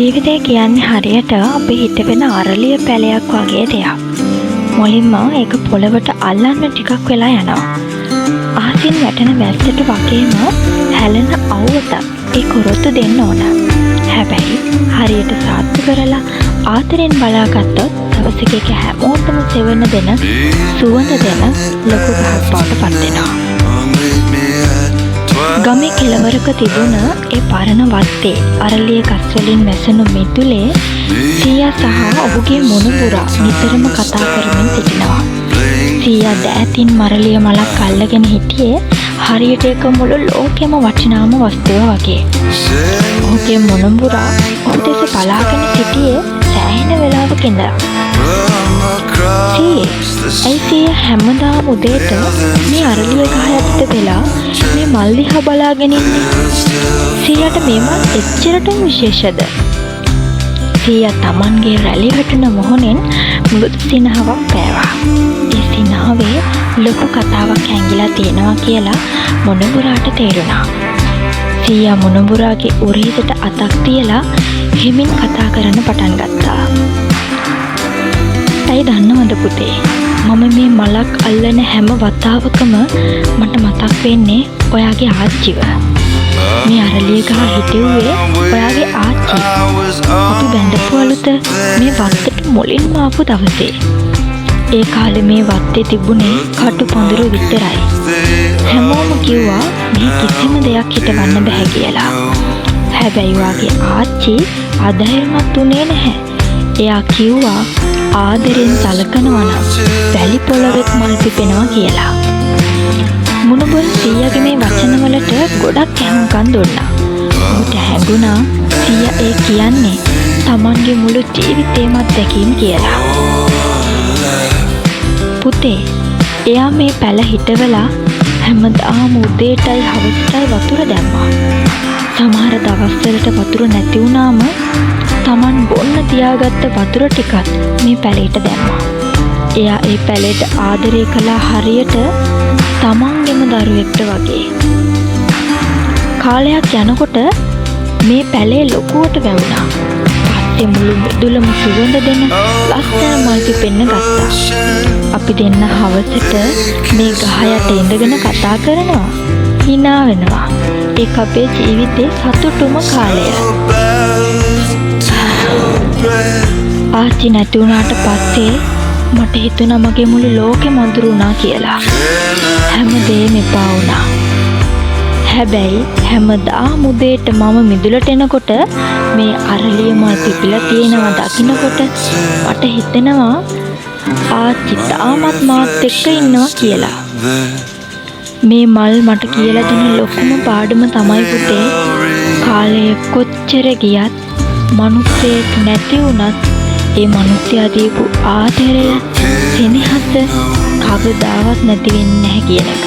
ජීවිතය කියන්නේ හරියට අපි හිටවෙන අරලිය පැලයක් වගේ දෙයක්. මුලින්ම ඒක පොළවට අල්ලන්න ටිකක් වෙලා යනවා. අහසින් වැටෙන වැස්සට වගේම හැලෙන අවුවට ඒ කොරොත්තු දෙන්න ඕන. හැබැයි හරියට සාත්තු කරලා ආතරෙන් බලාගත්තොත් දවසක ඒක හැමෝටම සෙවන දෙන සුවඳ දෙන ලොකු ගහක් බවට පත් වෙනවා. ගමේ කෙළවරක තිබුණ ඒ පරණ වත්තේ අරලිය ගස් වලින් මැසුණු මිදුලේ සීයා සහ ඔහුගේ මුණුබුරා නිතරම කතා කරමින් සිටිනවා. සීයා දෑතින් මරලිය මලක් අල්ලගෙන හිටියේ හරියට ඒක මුළු ලෝකෙම වටිනාම වස්තුව වගේ. ඔහුගේ මුණුබුරා ඔහු දෙස බලාගෙන සිටියේ සෑහෙන වෙලාවක ඉඳලා. ඇයි හැමදාම උදේට මේ අරලිය ගහ යටට වෙලා මේ මල් දිහා බලාගෙන ඉන්නේ? සීයාට මේ මල් එච්චරටම විශේෂද? සීයා Tamanගේ රැලි වැටෙන මොහොනෙන් මෘදු සිනහවක් පෑවා. ඒ සිනහවේ ලොකු කතාවක් හැංගිලා තියෙනවා කියලා මුණුබුරාට තේරුණා. සීයා මුණුබුරාගේ උරහිසට අතක් තියලා හිමින් කතා කරන්න පටන් ගත්තා. ඇයි දන්නවද පුතේ, මම මේ මලක් අල්ලන හැම වතාවකම මට මතක් වෙන්නේ ඔයාගේ ආච්චිව. මේ අරලිය ගහ හිටෙව්වේ ඔයාගේ ආච්චි. අපි බැඳපු අලුත මේ වත්තට මුලින්ම ආපු දවසේ. ඒ කාලේ මේ වත්තේ තිබුණේ කටු පඳුරු විතරයි. හැමෝම කිව්වා මේ කිසිම දෙයක් හිටවන්න බෑ කියලා. හැබැයි ඔයාගේ ආච්චි අධෛර්යමත් උනේ නැහැ. එයා කිව්වා ආදරෙන් සලකනවා නම් වැලි පොළවෙත් මල් පිපෙනවා කියලා. මුණුබුර සීයාගේ මේ වචනවලට ගොඩක් ඇහුම්කන් දුන්නා. ඔහුට හැඟුණා සීයා ඒ කියන්නේ Tamanගේ මුළු ජීවිතේම අත්දැකීම් කියලා. පුතේ, එයා මේ පැල හිටවලා හැමදාම උදේටයි හවසටයි වතුර දැම්මා. සමහර දවස්වලට වතුර නැති වුණාම Taman බොන්න තියාගත්ත වතුර ටිකත් මේ පැලේට දැම්මා. එයා ඒ පැලේට ආදරය කළා හරියට Tamanගේම දරුවෙක්ට වගේ. කාලයක් යනකොට මේ පැලේ ලොකුවට වැවුණා. පස්සේ මුළු මිදුලම සුවඳ දෙන ලස්සන මල් පිපෙන්න ගත්තා. අපි දෙන්න හවසට මේ ගහ යට ඉඳගෙන කතා කරනවා, hina වෙනවා. ඒක අපේ ජීවිතේ සතුටුම කාලය. ආච්චි නැති වුණාට පස්සේ මට හිතුණා මගේ මුළු ලෝකෙම අඳුරු වුණා කියලා. හැමදේම එපා වුණා. හැබැයි හැමදාම උදේට මම මිදුලට එනකොට මේ අරලිය මල් පිපිලා තියෙනවා දකින්නකොට මට හිතෙනවා ආච්චි තාමත් මාත් එක්ක ඉන්නවා කියලා. මේ මල් මට කියලා දෙන ලොකුම පාඩම තමයි පුතේ, කාලය කොච්චර ගියත් මනුස්සයෙක් නැති වුණත් ඒ මනුස්සයා දීපු ආදරය, සෙනෙහස කවදාවත් නැති වෙන්නේ නැහැ කියන එක.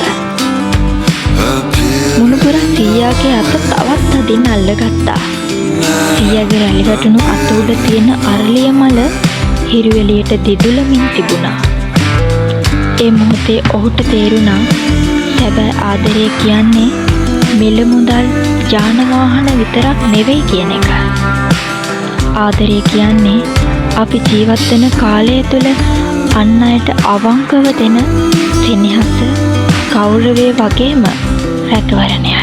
මුණුබුර සීයාගේ අත තවත් අදින් අල්ලගත්තා. සීයාගේ රැලි වැටුණු අත උඩ තියෙන අරලිය මල හිරු එළියට දිදුලමින් තිබුණා. ඒ මොහොතේ ඔහුට තේරුණා සැබෑ ආදරය කියන්නේ මිල මුදල්, යාන වාහන විතරක් නෙවෙයි කියන එක. ආදරය කියන්නේ අපි ජීවත් වෙන කාලය තුළ අන් අයට අවංකව දෙන සෙනෙහස, ගෞරවය වගේම රැකවරණයයි.